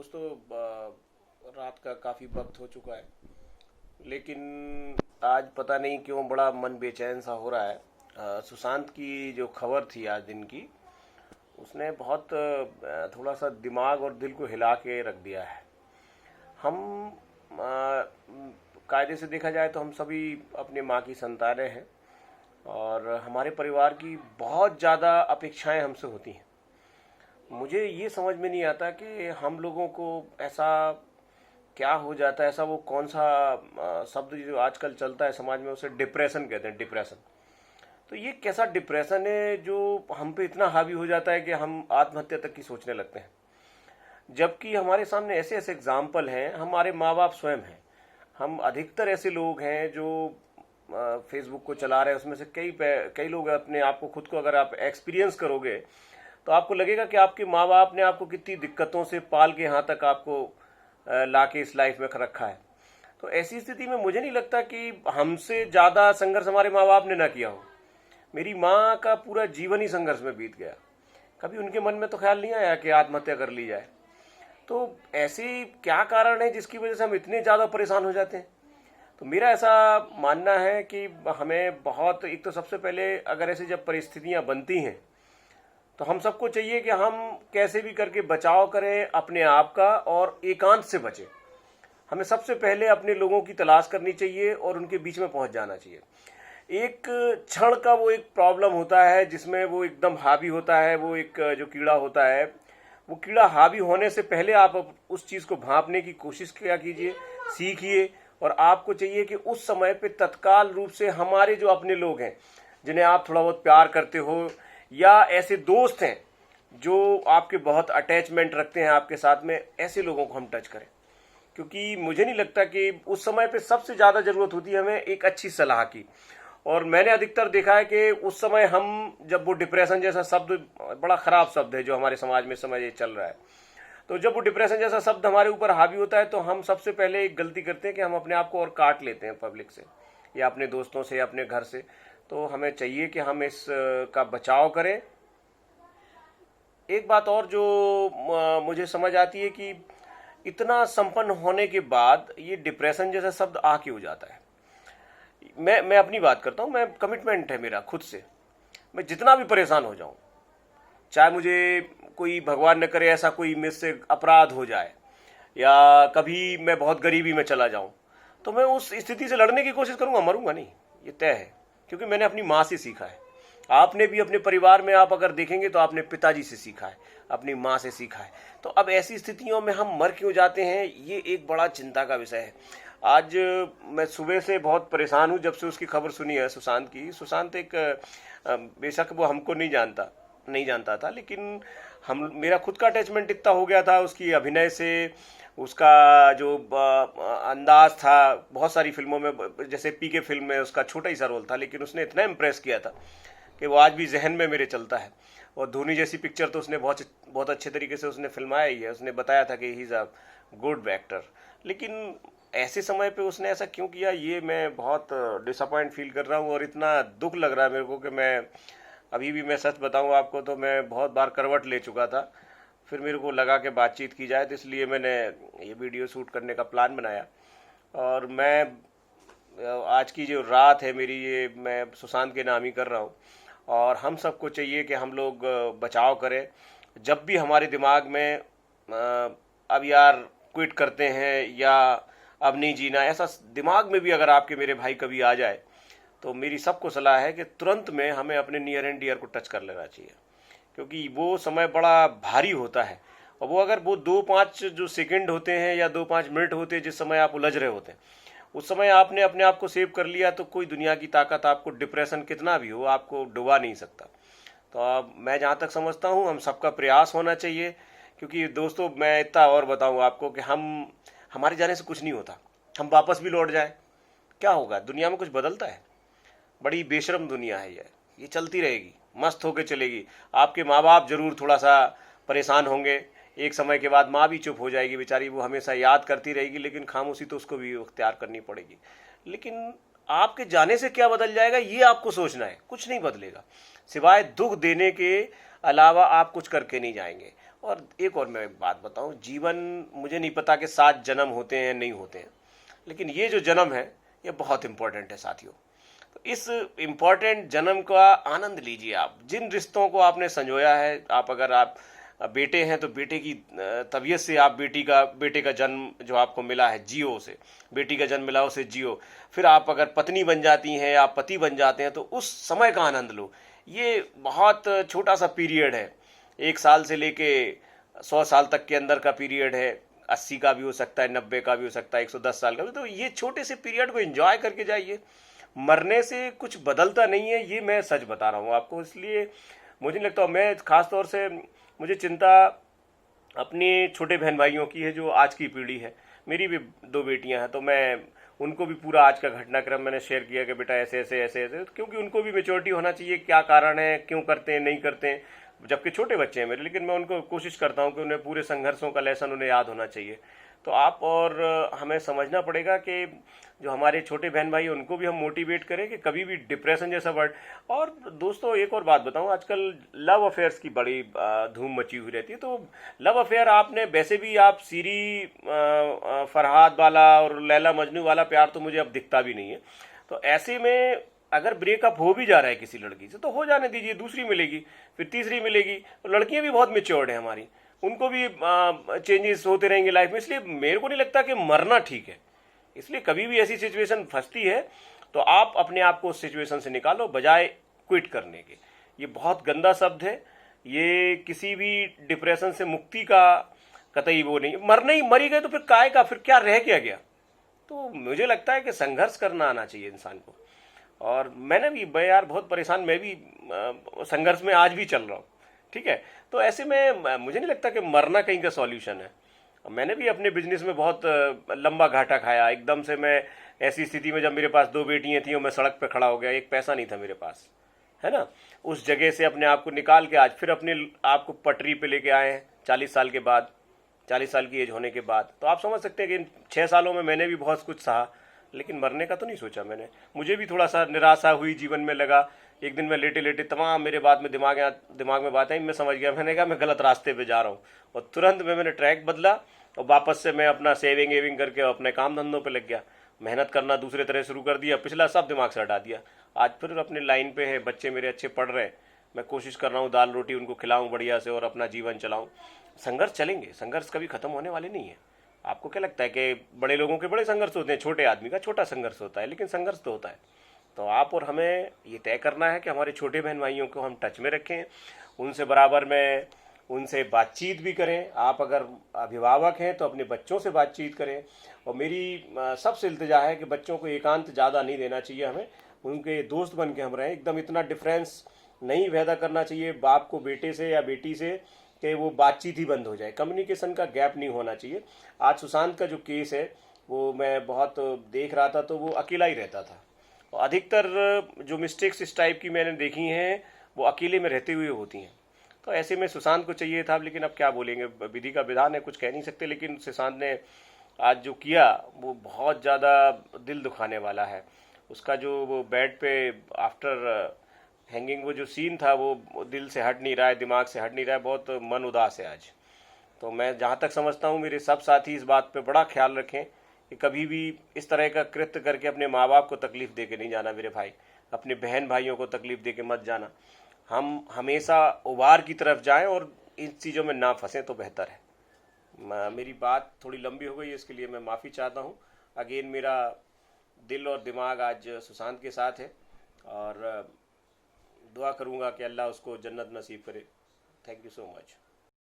दोस्तों, रात का काफ़ी वक्त हो चुका है, लेकिन आज पता नहीं क्यों बड़ा मन बेचैन सा हो रहा है। सुशांत की जो खबर थी आज दिन की, उसने बहुत थोड़ा सा दिमाग और दिल को हिला के रख दिया है। हम कायदे से देखा जाए तो हम सभी अपनी माँ की संतानें हैं, और हमारे परिवार की बहुत ज़्यादा अपेक्षाएं हमसे होती हैं। मुझे ये समझ में नहीं आता कि हम लोगों को ऐसा क्या हो जाता है, ऐसा वो कौन सा शब्द जो आजकल चलता है समाज में, उसे डिप्रेशन कहते हैं, डिप्रेशन। तो ये कैसा डिप्रेशन है जो हम पे इतना हावी हो जाता है कि हम आत्महत्या तक की सोचने लगते हैं, जबकि हमारे सामने ऐसे ऐसे एग्जाम्पल हैं। हमारे माँ बाप स्वयं हैं, हम अधिकतर ऐसे लोग हैं जो फेसबुक को चला रहे हैं, उसमें से कई लोग अपने आप को, खुद को अगर आप एक्सपीरियंस करोगे तो आपको लगेगा कि आपके माँ बाप ने आपको कितनी दिक्कतों से पाल के यहाँ तक आपको ला के इस लाइफ में रखा है। तो ऐसी स्थिति में मुझे नहीं लगता कि हमसे ज़्यादा संघर्ष हमारे माँ बाप ने ना किया हो। मेरी माँ का पूरा जीवन ही संघर्ष में बीत गया, कभी उनके मन में तो ख्याल नहीं आया कि आत्महत्या कर ली जाए। तो ऐसी क्या कारण है जिसकी वजह से हम इतने ज़्यादा परेशान हो जाते हैं? तो मेरा ऐसा मानना है कि हमें बहुत, एक तो सबसे पहले अगर ऐसी जब परिस्थितियाँ बनती हैं तो हम सबको चाहिए कि हम कैसे भी करके बचाव करें अपने आप का, और एकांत से बचें। हमें सबसे पहले अपने लोगों की तलाश करनी चाहिए और उनके बीच में पहुंच जाना चाहिए। एक क्षण का वो एक प्रॉब्लम होता है जिसमें वो एकदम हावी होता है, वो एक जो कीड़ा होता है, वो कीड़ा हावी होने से पहले आप उस चीज़ को भांपने की कोशिश किया कीजिए, सीखिए। और आपको चाहिए कि उस समय पे तत्काल रूप से हमारे जो अपने लोग हैं, जिन्हें आप थोड़ा बहुत प्यार करते हो, या ऐसे दोस्त हैं जो आपके बहुत अटैचमेंट रखते हैं आपके साथ में, ऐसे लोगों को हम टच करें। क्योंकि मुझे नहीं लगता कि उस समय पे सबसे ज़्यादा ज़रूरत होती है हमें एक अच्छी सलाह की। और मैंने अधिकतर देखा है कि उस समय हम, जब वो डिप्रेशन जैसा शब्द, बड़ा ख़राब शब्द है जो हमारे समाज में समय ये चल रहा है, तो जब वो डिप्रेशन जैसा शब्द हमारे ऊपर हावी होता है तो हम सबसे पहले एक गलती करते हैं कि हम अपने आप को और काट लेते हैं पब्लिक से, या अपने दोस्तों से, या अपने घर से। तो हमें चाहिए कि हम इस का बचाव करें। एक बात और जो मुझे समझ आती है कि इतना संपन्न होने के बाद ये डिप्रेशन जैसा शब्द आ क्यों हो जाता है। मैं अपनी बात करता हूँ, मैं कमिटमेंट है मेरा खुद से, मैं जितना भी परेशान हो जाऊँ, चाहे मुझे कोई, भगवान न करे, ऐसा कोई मुझसे अपराध हो जाए, या कभी मैं बहुत गरीबी में चला जाऊं, तो मैं उस स्थिति से लड़ने की कोशिश करूंगा, मरूंगा नहीं, ये तय है। क्योंकि मैंने अपनी माँ से सीखा है। आपने भी अपने परिवार में आप अगर देखेंगे तो आपने पिताजी से सीखा है, अपनी माँ से सीखा है। तो अब ऐसी स्थितियों में हम मर क्यों जाते हैं, ये एक बड़ा चिंता का विषय है। आज मैं सुबह से बहुत परेशान हूँ जब से उसकी खबर सुनी है सुशांत की। सुशांत एक, बेशक वो हमको नहीं जानता था, लेकिन हम, मेरा खुद का अटैचमेंट इतना हो गया था उसकी अभिनय से, उसका जो अंदाज था। बहुत सारी फिल्मों में, जैसे पीके फिल्म में उसका छोटा ही सा रोल था, लेकिन उसने इतना इम्प्रेस किया था कि वो आज भी जहन में मेरे चलता है। और धोनी जैसी पिक्चर तो उसने बहुत बहुत अच्छे तरीके से उसने फिल्माया ही है। उसने बताया था कि he is a good actor, लेकिन ऐसे समय पे उसने ऐसा क्यों किया, ये मैं बहुत डिसअपॉइंट फील कर रहा हूँ। और इतना दुख लग रहा है मेरे को कि मैं अभी भी, मैं सच बताऊँ आपको तो मैं बहुत बार करवट ले चुका था, फिर मेरे को लगा कि बातचीत की जाए, तो इसलिए मैंने ये वीडियो शूट करने का प्लान बनाया। और मैं आज की जो रात है मेरी, ये मैं सुशांत के नाम ही कर रहा हूँ। और हम सबको चाहिए कि हम लोग बचाव करें। जब भी हमारे दिमाग में अब यार क्विट करते हैं, या अब नहीं जीना, ऐसा दिमाग में भी अगर आपके, मेरे भाई, कभी आ जाए, तो मेरी सबको सलाह है कि तुरंत में हमें अपने नियर एंड डियर को टच कर लेना चाहिए। क्योंकि वो समय बड़ा भारी होता है। और वो, अगर वो 2-5 जो सेकंड होते हैं या 2-5 मिनट होते हैं जिस समय आप उलझ रहे होते हैं, उस समय आपने अपने आप को सेव कर लिया, तो कोई दुनिया की ताकत आपको, डिप्रेशन कितना भी हो, आपको डुबा नहीं सकता। तो अब मैं जहाँ तक समझता हूँ, हम सबका प्रयास होना चाहिए। क्योंकि दोस्तों, मैं इतना और बताऊँ आपको कि हमारे जाने से कुछ नहीं होता। हम वापस भी लौट जाए, क्या होगा? दुनिया में कुछ बदलता है? बड़ी बेशर्म दुनिया है ये चलती रहेगी, मस्त होके चलेगी। आपके माँ बाप जरूर थोड़ा सा परेशान होंगे, एक समय के बाद माँ भी चुप हो जाएगी बेचारी, वो हमेशा याद करती रहेगी, लेकिन खामोशी तो उसको भी अख्तियार करनी पड़ेगी। लेकिन आपके जाने से क्या बदल जाएगा, ये आपको सोचना है। कुछ नहीं बदलेगा, सिवाय दुख देने के अलावा आप कुछ करके नहीं जाएंगे। और एक और मैं बात बताऊं, जीवन मुझे नहीं पता कि 7 जन्म होते हैं नहीं होते हैं, लेकिन ये जो जन्म है ये बहुत इंपॉर्टेंट है साथियों। तो इस इम्पॉर्टेंट जन्म का आनंद लीजिए। आप जिन रिश्तों को आपने संजोया है, आप अगर आप बेटे हैं तो बेटे की तबीयत से आप बेटे का जन्म जो आपको मिला है जियो उसे, बेटी का जन्म मिला उसे जियो। फिर आप अगर पत्नी बन जाती हैं, आप पति बन जाते हैं, तो उस समय का आनंद लो। ये बहुत छोटा सा पीरियड है, 1 साल से लेके 100 साल तक के अंदर का पीरियड है। 80 का भी हो सकता है, 90 का भी हो सकता है, 110 साल का भी। तो ये छोटे से पीरियड को एंजॉय करके जाइए। मरने से कुछ बदलता नहीं है, ये मैं सच बता रहा हूँ आपको। इसलिए मुझे नहीं लगता, मैं खास तौर से मुझे चिंता अपने छोटे बहन भाइयों की है जो आज की पीढ़ी है। मेरी भी 2 बेटियां हैं, तो मैं उनको भी पूरा आज का घटनाक्रम मैंने शेयर किया कि बेटा ऐसे ऐसे ऐसे ऐसे, क्योंकि उनको भी मेच्योरिटी होना चाहिए, क्या कारण है, क्यों करते हैं, नहीं करते हैं, जबकि छोटे बच्चे हैं मेरे। लेकिन मैं उनको कोशिश करता हूँ कि उन्हें पूरे संघर्षों का लेसन उन्हें याद होना चाहिए। तो आप और हमें समझना पड़ेगा कि जो हमारे छोटे बहन भाई हैं उनको भी हम मोटिवेट करें कि कभी भी डिप्रेशन जैसा वर्ड। और दोस्तों एक और बात बताऊं, आजकल लव अफेयर्स की बड़ी धूम मची हुई रहती है। तो लव अफेयर आपने वैसे भी, आप सीरी फरहाद वाला और लैला मजनू वाला प्यार तो मुझे अब दिखता भी नहीं है। तो ऐसे में अगर ब्रेकअप हो भी जा रहा है किसी लड़की से तो हो जाने दीजिए, दूसरी मिलेगी, फिर तीसरी मिलेगी। तो लड़कियां भी बहुत मेच्योर्ड हैं हमारी, उनको भी चेंजेस होते रहेंगे लाइफ में। इसलिए मेरे को नहीं लगता कि मरना ठीक है। इसलिए कभी भी ऐसी सिचुएशन फंसती है तो आप अपने आप को उस सिचुएशन से निकालो, बजाय क्विट करने के। ये बहुत गंदा शब्द है, ये किसी भी डिप्रेशन से मुक्ति का कतई वो नहीं। मरना ही, मरी गए तो फिर काय का, फिर क्या रह क्या गया। तो मुझे लगता है कि संघर्ष करना आना चाहिए इंसान को। और मैं यार बहुत परेशान, मैं भी संघर्ष में आज भी चल रहा हूँ, ठीक है। तो ऐसे में मुझे नहीं लगता कि मरना कहीं का सॉल्यूशन है। मैंने भी अपने बिजनेस में बहुत लंबा घाटा खाया। एकदम से मैं ऐसी स्थिति में, जब मेरे पास 2 बेटियां थी और मैं सड़क पर खड़ा हो गया, एक पैसा नहीं था मेरे पास, है ना। उस जगह से अपने आप को निकाल के आज फिर अपने आप को पटरी पे लेके आए हैं 40 साल के बाद, 40 साल की एज होने के बाद। तो आप समझ सकते हैं कि इन 6 सालों में मैंने भी बहुत कुछ सहा, लेकिन मरने का तो नहीं सोचा मैंने। मुझे भी थोड़ा सा निराशा हुई जीवन में, लगा एक दिन मैं लेटे लेटे तमाम मेरे बाद में दिमाग में बात आई, मैं समझ गया, मैंने कहा मैं गलत रास्ते पे जा रहा हूँ। और तुरंत मैंने ट्रैक बदला और वापस से मैं अपना सेविंग एविंग करके अपने काम धंधों पे लग गया, मेहनत करना दूसरे तरह शुरू कर दिया, पिछला सब दिमाग से हटा दिया। आज फिर अपने लाइन पे है, बच्चे मेरे अच्छे पढ़ रहे हैं, मैं कोशिश कर रहा हूँ दाल रोटी उनको खिलाऊं बढ़िया से और अपना जीवन चलाऊं। संघर्ष चलेंगे, संघर्ष कभी खत्म होने वाले नहीं है। आपको क्या लगता है कि बड़े लोगों के बड़े संघर्ष होते हैं, छोटे आदमी का छोटा संघर्ष होता है, लेकिन संघर्ष तो होता है। तो आप और हमें ये तय करना है कि हमारे छोटे बहन भाइयों को हम टच में रखें, उनसे बराबर में उनसे बातचीत भी करें। आप अगर अभिभावक हैं तो अपने बच्चों से बातचीत करें। और मेरी सबसे इल्तिजा है कि बच्चों को एकांत ज़्यादा नहीं देना चाहिए, हमें उनके दोस्त बन के हम रहें। एकदम इतना डिफरेंस नहीं पैदा करना चाहिए बाप को बेटे से या बेटी से कि वो बातचीत ही बंद हो जाए, कम्युनिकेशन का गैप नहीं होना चाहिए। आज सुशांत का जो केस है वो मैं बहुत देख रहा था, तो वो अकेला ही रहता था। और अधिकतर जो मिस्टेक्स इस टाइप की मैंने देखी हैं वो अकेले में रहते हुए होती हैं। तो ऐसे में सुशांत को चाहिए था, लेकिन अब क्या बोलेंगे, विधि का विधान है, कुछ कह नहीं सकते। लेकिन सुशांत ने आज जो किया वो बहुत ज़्यादा दिल दुखाने वाला है। उसका जो वो बेड पे आफ्टर हैंगिंग वो जो सीन था वो दिल से हट नहीं रहा है, दिमाग से हट नहीं रहा है, बहुत मन उदास है आज। तो मैं जहाँ तक समझता हूँ मेरे सब साथी इस बात पे बड़ा ख्याल रखें कि कभी भी इस तरह का कृत्य करके अपने माँ बाप को तकलीफ दे के नहीं जाना मेरे भाई, अपने बहन भाइयों को तकलीफ दे के मत जाना। हम हमेशा उबार की तरफ जाएं और इन चीज़ों में ना फंसें तो बेहतर है। मेरी बात थोड़ी लंबी हो गई, इसके लिए मैं माफ़ी चाहता हूँ। अगेन मेरा दिल और दिमाग आज सुशांत के साथ है और दुआ करूँगा कि अल्लाह उसको जन्नत नसीब करे। Thank you so much.